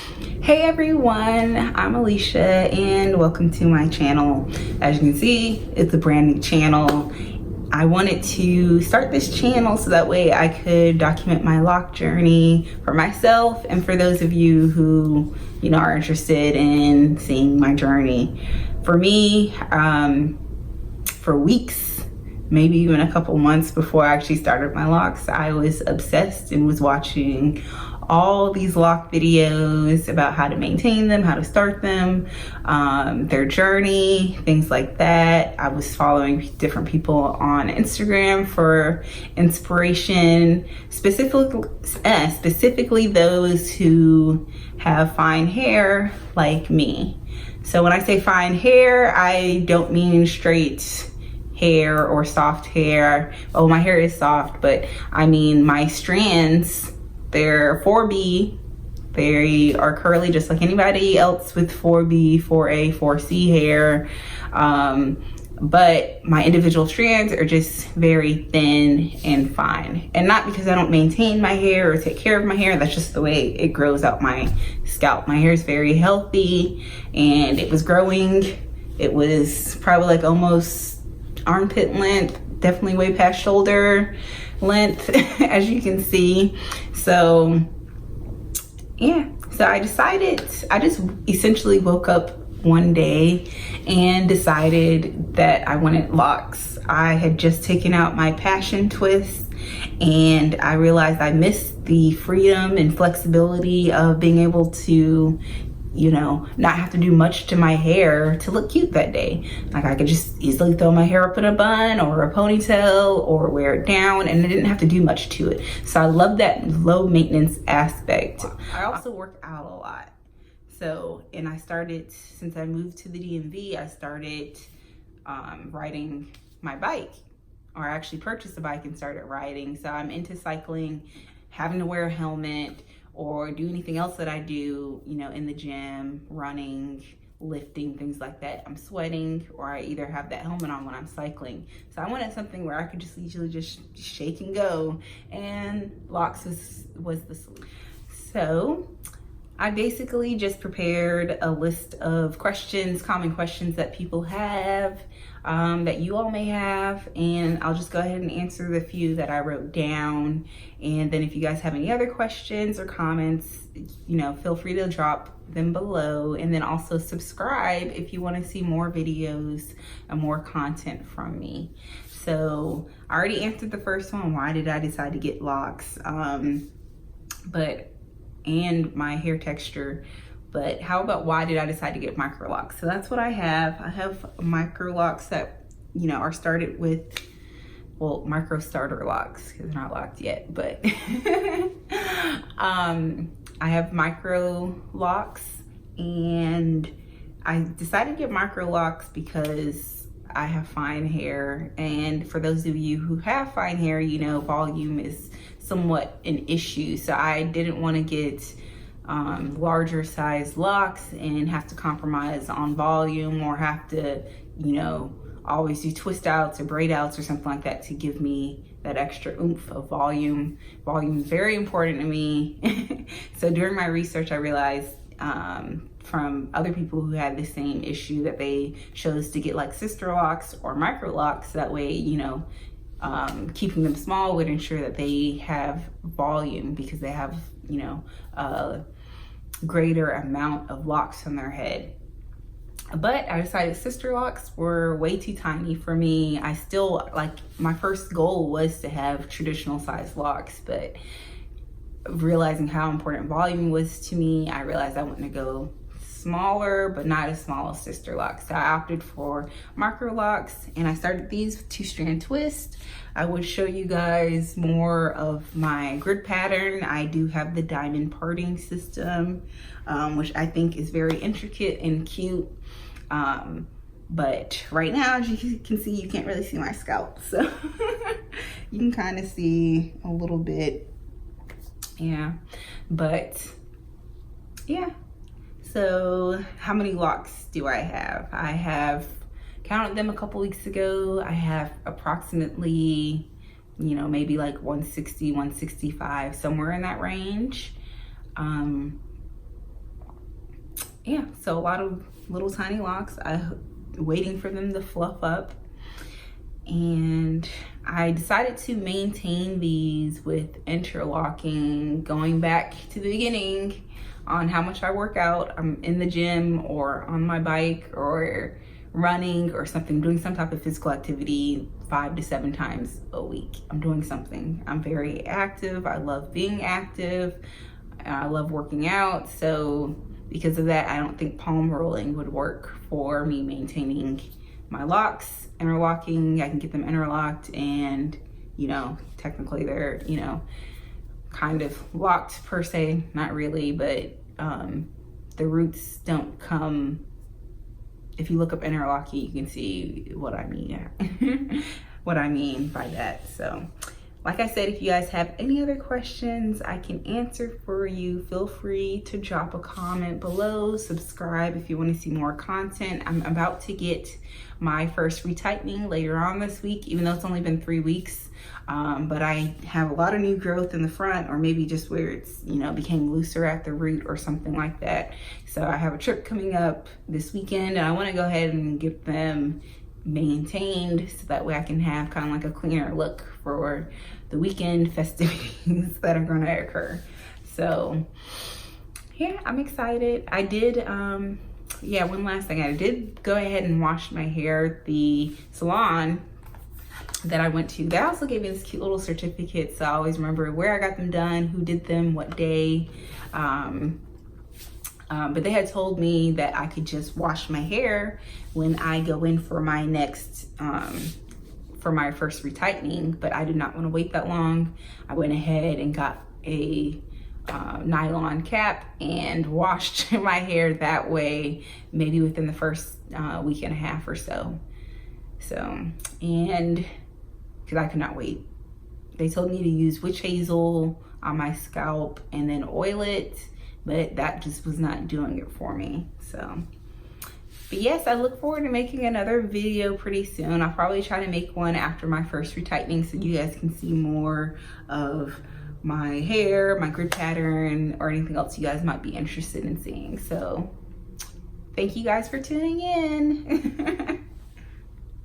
Hey everyone, I'm Alicia and welcome to my channel. As you can see, it's a brand new channel. I wanted to start this channel so that way I could document my lock journey for myself and for those of you who, are interested in seeing my journey. For me, for weeks, maybe even a couple months before I actually started my locks, I was obsessed and was watching all these lock videos about how to maintain them, how to start them, their journey, things like that. I was following different people on Instagram for inspiration, specifically those who have fine hair like me. So when I say fine hair, I don't mean straight hair or soft hair. Oh, my hair is soft, but I mean my strands, they're 4B. They are curly just like anybody else with 4B, 4A, 4C hair. But my individual strands are just very thin and fine. And not because I don't maintain my hair or take care of my hair. That's just the way it grows out my scalp. My hair is very healthy and it was growing. It was probably like almost armpit length, definitely way past shoulder length, as you can see. So yeah, so I just essentially woke up one day and decided that I wanted locks. I had just taken out my passion twist and I realized I missed the freedom and flexibility of being able to not have to do much to my hair to look cute that day. Like I could just easily throw my hair up in a bun or a ponytail or wear it down and I didn't have to do much to it. So I love that low maintenance aspect. I also work out a lot. So, and I started, since I moved to the DMV, I started riding my bike, or I actually purchased a bike and started riding. So I'm into cycling, having to wear a helmet, or do anything else that I do, in the gym, running, lifting, things like that. I'm sweating, or I either have that helmet on when I'm cycling. So I wanted something where I could just easily just shake and go, and locks was the solution. So I basically just prepared a list of questions, common questions that people have, that you all may have, and I'll just go ahead and answer the few that I wrote down. And then if you guys have any other questions or comments, feel free to drop them below, and then also subscribe if you want to see more videos and more content from me. So I already answered the first one, why did I decide to get locks? And my hair texture, but how about why did I decide to get Microlocs? So that's what I have. I have Microlocs that, are started with, well, micro starter locks, because they're not locked yet, but I have Microlocs, and I decided to get Microlocs because I have fine hair, and for those of you who have fine hair, volume is somewhat an issue. So I didn't want to get larger size locks and have to compromise on volume, or have to, always do twist outs or braid outs or something like that to give me that extra oomph of volume. Volume is very important to me. So during my research, I realized from other people who had the same issue that they chose to get like sister locks or Microlocs. That way, keeping them small would ensure that they have volume, because they have, a greater amount of locks on their head. But I decided sister locks were way too tiny for me. I still, my first goal was to have traditional size locks, but realizing how important volume was to me, I realized I wanted to go smaller, but not as small as sister locks. So I opted for Microlocs, and I started these with 2-strand twist. I would show you guys more of my grid pattern. I do have the diamond parting system, which I think is very intricate and cute. But right now, as you can see, you can't really see my scalp. So you can kind of see a little bit. Yeah, but yeah. So how many locks do I have? I have counted them a couple weeks ago. I have approximately, maybe like 160, 165, somewhere in that range. yeah, so a lot of little tiny locks. Waiting for them to fluff up. And I decided to maintain these with interlocking, going back to the beginning on how much I work out. I'm in the gym or on my bike or running or something, doing some type of physical activity 5 to 7 times a week. I'm doing something. I'm very active. I love being active. I love working out. So because of that, I don't think palm rolling would work for me maintaining my locks. Interlocking, I can get them interlocked, and you know, technically they're, you know, kind of locked per se, not really, but the roots don't come. If you look up interlocking, you can see what I mean. What I mean by that. So like I said, if you guys have any other questions I can answer for you, feel free to drop a comment below. Subscribe if you want to see more content. I'm about to get my first retightening later on this week, even though it's only been 3 weeks. But I have a lot of new growth in the front, or maybe just where it's, you know, became looser at the root or something like that. So I have a trip coming up this weekend, and I want to go ahead and get them maintained so that way I can have kind of like a cleaner look for the weekend festivities that are going to occur. So yeah, I'm excited. I did yeah, one last thing, I did go ahead and wash my hair at the salon that I went to. They also gave me this cute little certificate, so I always remember where I got them done, who did them, what day. But they had told me that I could just wash my hair when I go in for my next, for my first retightening, but I did not want to wait that long. I went ahead and got a nylon cap and washed my hair that way, maybe within the first week and a half or so. And because I could not wait. They told me to use witch hazel on my scalp and then oil it, but that just was not doing it for me. So, but yes, I look forward to making another video pretty soon. I'll probably try to make one after my first retightening so you guys can see more of my hair, my grid pattern, or anything else you guys might be interested in seeing. So thank you guys for tuning in.